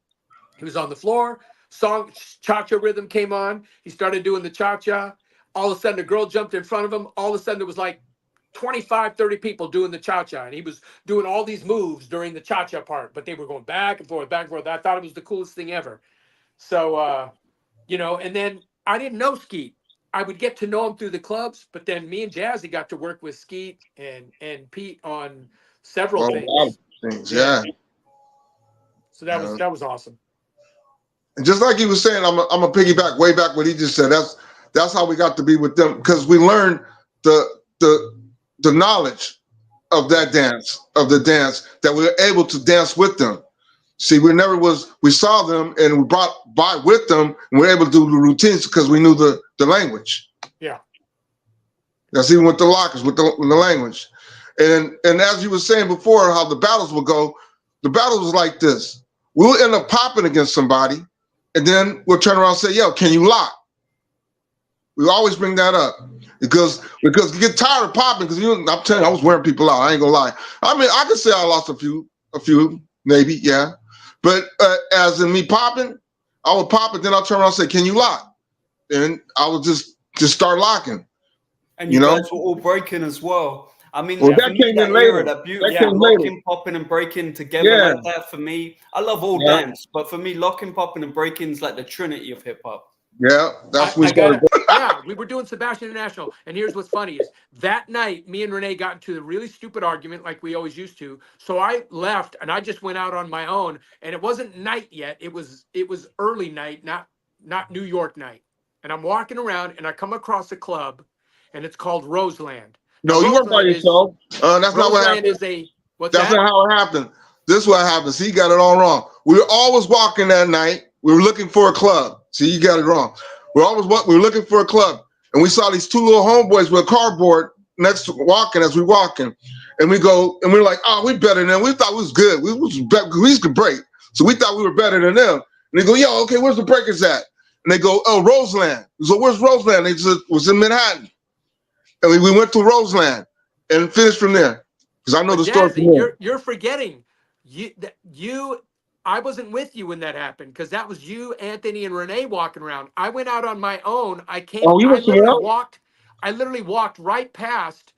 He was on the floor. Song cha-cha rhythm came on. He started doing the cha-cha. All of a sudden, a girl jumped in front of him. All of a sudden, there was like 25, 30 people doing the cha-cha. And he was doing all these moves during the cha-cha part, but they were going back and forth, back and forth. I thought it was the coolest thing ever. So, and then I didn't know Skeet. I would get to know him through the clubs, but then me and Jazzy got to work with Skeet and Pete on several things. Yeah. So that was awesome. And just like he was saying, I'm a piggyback way back what he just said. That's how we got to be with them, because we learned the knowledge of the dance that we were able to dance with them. See, we saw them and we brought by with them, and we were able to do the routines because we knew the language. Yeah. That's even with the lockers, with the language. And as you were saying before, how the battles would go, the battle was like this. We'll end up popping against somebody, and then we'll turn around and say, "Yo, can you lock?" We always bring that up because you get tired of popping, because I'm telling you, I was wearing people out. I ain't gonna lie. I mean, I could say I lost a few, maybe, yeah. But as in me popping, I would pop it, then I'll turn around and say, "Can you lock?" And I would just start locking. And you guys were all breaking as well. I mean, well, that came in later. That beauty, locking, popping, and breaking together like that, for me, I love all dance, but for me, locking, popping, and breaking is like the trinity of hip hop. Yeah, that's what we were doing Sebastian International, and here's what's funny is that night, me and Renee got into a really stupid argument like we always used to. So I left, and I just went out on my own, and it wasn't night yet. It was early night, not New York night. And I'm walking around, and I come across a club, and it's called Roseland. No, you weren't by yourself. That's not what happened. That's not how it happened. This is what happened. See, you got it all wrong. We were always walking that night. We were looking for a club. See, you got it wrong. We were looking for a club, and we saw these two little homeboys with a cardboard next to walking as we walking, and we're like, "Oh, we better than them." We thought we was good. We used to break, so we thought we were better than them. And they go, "Yo, okay, where's the breakers at?" And they go, "Oh, Roseland." So where's Roseland? They said, "Was in Manhattan." And we went to Roseland and finished from there, because I know the story. Jazzy, you're forgetting. I wasn't with you when that happened because that was you, Anthony, and Renee walking around. I went out on my own. Oh, you I went somewhere else? literally walked right past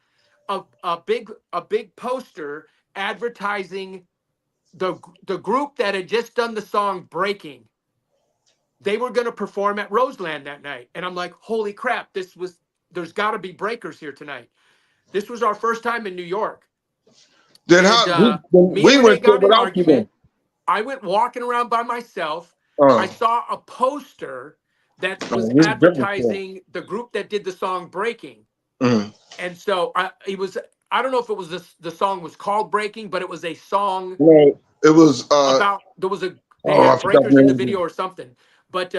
a big poster advertising the group that had just done the song Breaking. They were going to perform at Roseland that night. And I'm like, holy crap, there's got to be breakers here tonight. This was our first time in New York. Then And how me and we Renee went to got it in an without you then. argument. I went walking around by myself. I Uh, saw a poster that was this is different stuff. advertising the group that did the song Breaking. mm. And so I don't know if it was the song was called Breaking, but it was a song Right. It was about they I had forgot breakers the in the name. video or something. But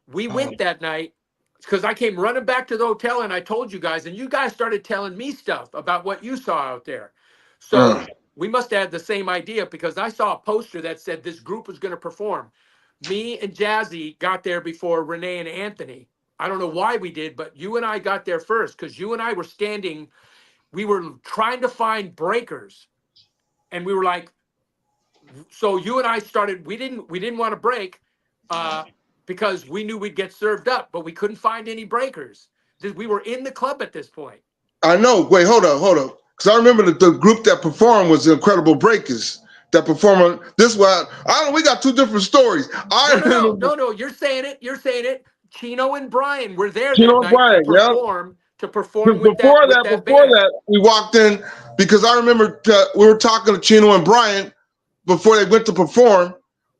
we went that night because I came running back to the hotel and I told you guys, and you guys started telling me stuff about what you saw out there. So we must have had the same idea because I saw a poster that said this group was going to perform. Me and Jazzy got there before Renee and Anthony. I don't know why we did, but you and I got there first because you and I were standing. We were trying to find breakers, and we were like, so you and I started. We didn't want to break because we knew we'd get served up, but we couldn't find any breakers. We were in the club at this point. I know. Wait, hold up. Because I remember that the group that performed was the Incredible Breakers. That performer. This one, I don't. We got two different stories. No. You're saying it. Chino and Brian were there that Chino and night Brian, yeah. to perform with Before that band. we walked in because I remember we were talking to Chino and Brian before they went to perform.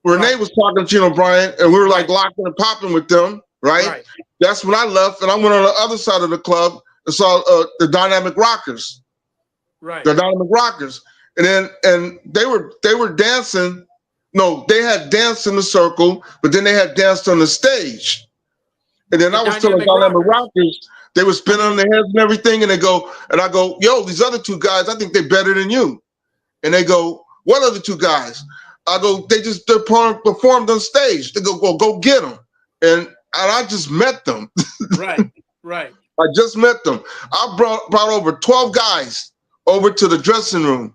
Renee was talking to Chino and Brian, and we were like locking and popping with them. Right. That's when I left, and I went on the other side of the club and saw the Dynamic Rockers. Right. The Dynamic Rockers, and they were dancing. No, they had danced in the circle, but then they had danced on the stage. And then I was telling Dynamic Rockers, they were spinning on their heads and everything, and I go, yo, these other two guys, I think they're better than you. And they go, what other two guys? I go, they performed on stage. They go, well, go get them. And I just met them. Right. I just met them. I brought over 12 guys over to the dressing room,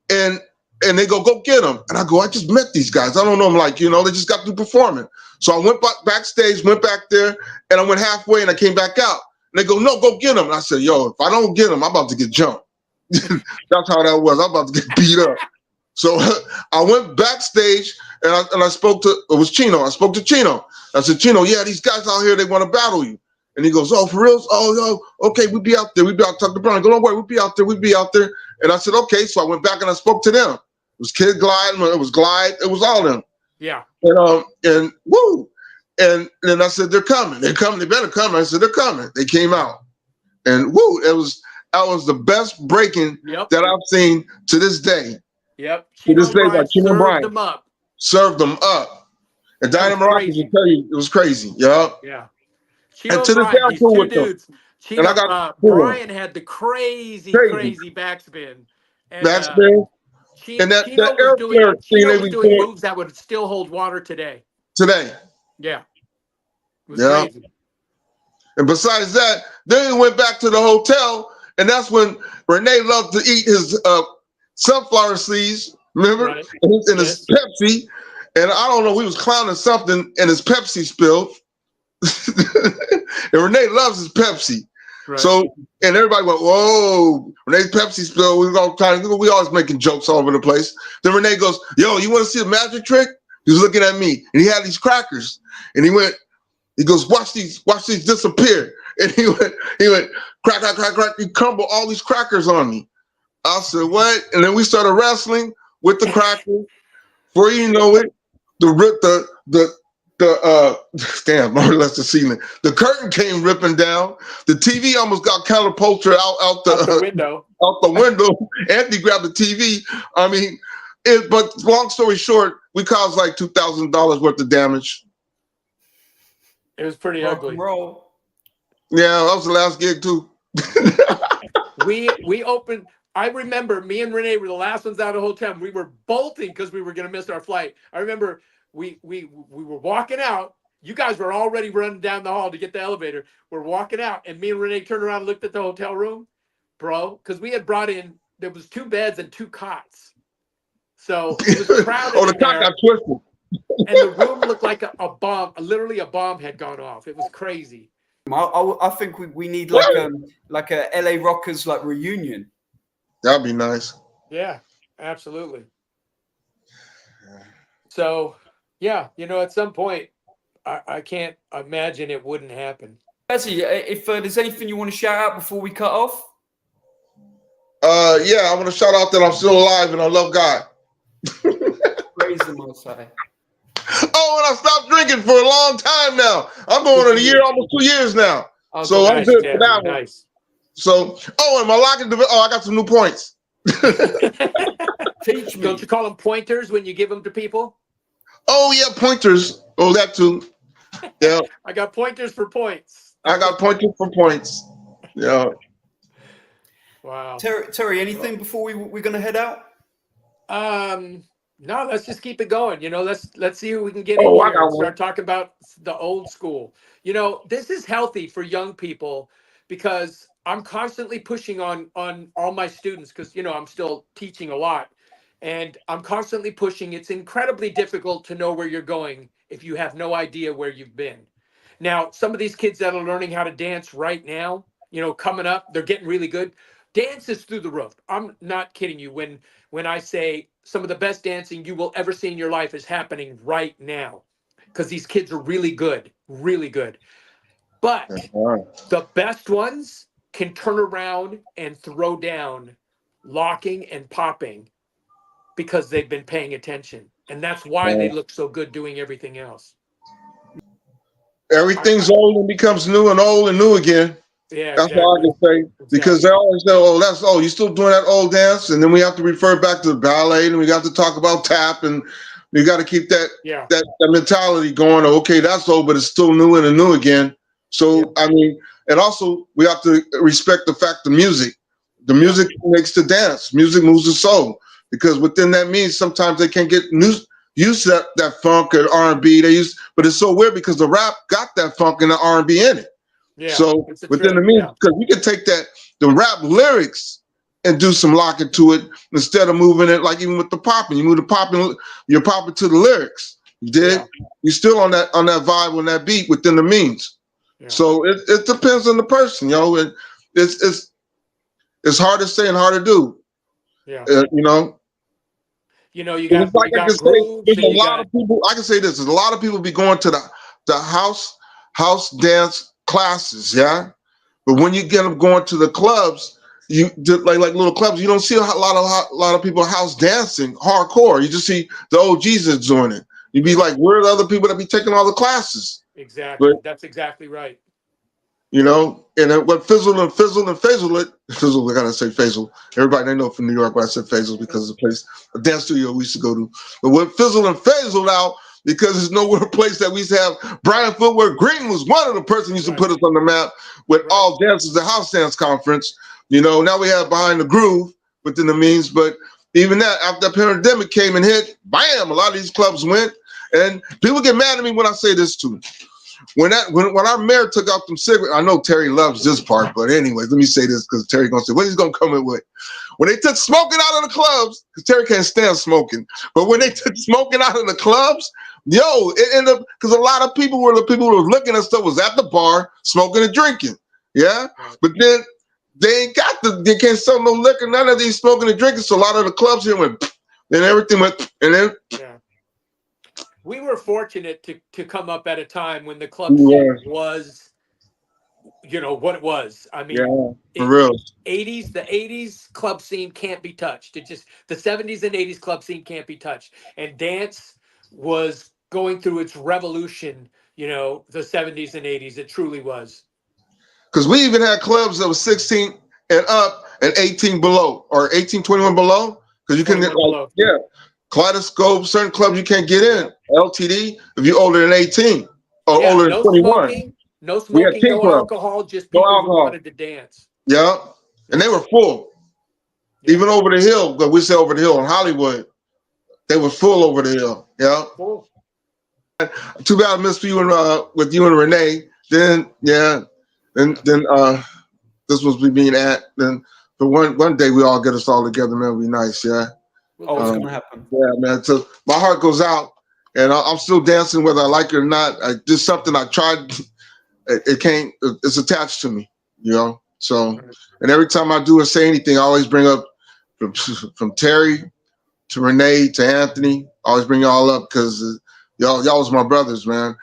and they go get them. And I go, I just met these guys. I don't know them, like, they just got through performing. So I went backstage, went back there, and I went halfway, and I came back out. And they go, no, go get them. And I said, yo, if I don't get them, I'm about to get jumped. That's how that was. I'm about to get beat up. So I went backstage, and I spoke to, it was Chino. I spoke to Chino. I said, Chino, yeah, these guys out here, they want to battle you. And he goes, oh, for real? Oh, no. Okay, we'll be out there. We'll be out. Talk to Brian. I go, don't worry, we'll be out there. And I said, okay. So I went back and I spoke to them. It was Kid Glide. It was Glide. It was all them. Yeah. And woo. And then I said, they're coming. They're coming. They better come. I said, they're coming. They came out. And woo, that was the best breaking that I've seen to this day. Yep. To this day, by Chino Brian. Served them up. And Dynamic Rockers will tell you, it was crazy. Yeah. Chino and to this day, I'm cool with them. Chino, and I got Brian had the crazy backspin. And, Chino was doing moves that would still hold water today. Yeah. It was crazy. And besides that, then he went back to the hotel, and that's when Renee loved to eat his sunflower seeds, remember? Right. And his Pepsi. And I don't know, we was clowning something, and his Pepsi spilled. And Renee loves his Pepsi. Right. So, and everybody went, whoa, Renee's Pepsi spilled. We always making jokes all over the place. Then Renee goes, yo, you want to see a magic trick? He was looking at me, and he had these crackers. And he goes, watch these disappear. And he went, crack, crack, crack, crack. He crumbled all these crackers on me. I said, what? And then we started wrestling with the crackers. Before you know it, damn, more or less the ceiling. The curtain came ripping down. The TV almost got catapulted out the window. Out the window. Anthony grabbed the TV. I mean, but long story short, we caused like $2,000 worth of damage. It was pretty ugly. Roll. Yeah, that was the last gig too. we opened. I remember me and Renee were the last ones out of the hotel. We were bolting because we were going to miss our flight. I remember we were walking out. You guys were already running down the hall to get the elevator. We're walking out, and me and Renee turned around and looked at the hotel room, bro, because we had brought in, there was 2 beds and 2 cots. So it was crowded. The cot got twisted. and the room looked like a bomb. Literally, a bomb had gone off. It was crazy. I think we need like a LA Rockers like reunion. That'd be nice. Yeah, absolutely. So, yeah, at some point, I can't imagine it wouldn't happen. Jazzy, if there's anything you want to shout out before we cut off? Yeah, I want to shout out that I'm still alive and I love God. Praise the Most High. Oh, and I stopped drinking for a long time now. I'm going on a year, almost 2 years now. So I'm good for that one. Nice. So, and my locking I got some new points. Teach me. Don't you call them pointers when you give them to people? Oh, yeah, pointers. Oh, that too. Yeah. I got pointers for points. I got pointers for points. Yeah. Wow. Terry, anything before we're going to head out? No, let's just keep it going. Let's see who we can get in here and start talking about the old school. This is healthy for young people because I'm constantly pushing on all my students because, I'm still teaching a lot. And I'm constantly pushing. It's incredibly difficult to know where you're going if you have no idea where you've been. Now, some of these kids that are learning how to dance right now, coming up, they're getting really good. Dance is through the roof. I'm not kidding you when I say some of the best dancing you will ever see in your life is happening right now because these kids are really good, really good. But the best ones can turn around and throw down locking and popping because they've been paying attention. And that's why they look so good doing everything else. Everything's old and becomes new and old and new again. Yeah, that's all I can say. Because they always say, you're still doing that old dance. And then we have to refer back to the ballet and we got to talk about tap and we got to keep that mentality going. Okay, that's old, but it's still new and new again. So, I mean, and also we have to respect the fact the music makes the dance. Music moves the soul. Because within that means sometimes they can't get used to that funk or R&B but it's so weird because the rap got that funk and the R&B in it. Yeah, so within the means, because you can take the rap lyrics and do some locking to it instead of moving it like even with the popping. You move the popping, you're popping to the lyrics. You did. Yeah. You're still on that vibe on that beat within the means. Yeah. So it depends on the person, and it's hard to say and hard to do. Yeah. You got grooves. There's a lot of people. I can say this: there's a lot of people be going to the house dance classes, but when you get them going to the clubs, you like little clubs, you don't see a lot of people house dancing hardcore. You just see the OGs that's doing it. You'd be like, where are the other people that be taking all the classes? Exactly. But, that's exactly right. And what fizzle, I gotta say fizzle. Everybody they know from New York why I said fizzle because it's a dance studio we used to go to. But what fizzled and fizzled out because there's nowhere place that we used to have. Brian Footwear Green was one of the person used to put us on the map with all dances, the house dance conference. Now we have Behind the Groove within the means, but even that after the pandemic came and hit, bam, a lot of these clubs went. And people get mad at me when I say this too. When our mayor took out them cigarettes, I know Terry loves this part, but anyways, let me say this because Terry gonna say what he's gonna come in with. When they took smoking out of the clubs, because Terry can't stand smoking, but when they took smoking out of the clubs, it ended up because a lot of people who were looking at stuff was at the bar smoking and drinking, but then they can't sell no liquor, none of these smoking and drinking, so a lot of the clubs here went, and everything went, and then. We were fortunate to come up at a time when the club scene was, what it was. I mean, for real. The 80s club scene can't be touched. The 70s and 80s club scene can't be touched. And dance was going through its revolution, the 70s and 80s. It truly was. Because we even had clubs that was 16 and up and 18 below or 18, 21 below. Because you couldn't get, Kaleidoscope, certain clubs you can't get in. LTD, if you're older than 18 or older than 21. No smoking, no alcohol, just people who wanted to dance. Yeah, and they were full. Even over the hill, but we say over the hill in Hollywood, they were full over the hill. Yeah. Cool. Too bad I missed you and with you and Renee. Then this was we being at. Then for one day we all get us all together, man. It'd be nice, Oh, it's gonna happen. Yeah, man. So my heart goes out, and I'm still dancing whether I like it or not. Just something I tried. It can't. It's attached to me, you know. So, and every time I do or say anything, I always bring up from Terry to Renee to Anthony. I always bring y'all up because y'all was my brothers, man.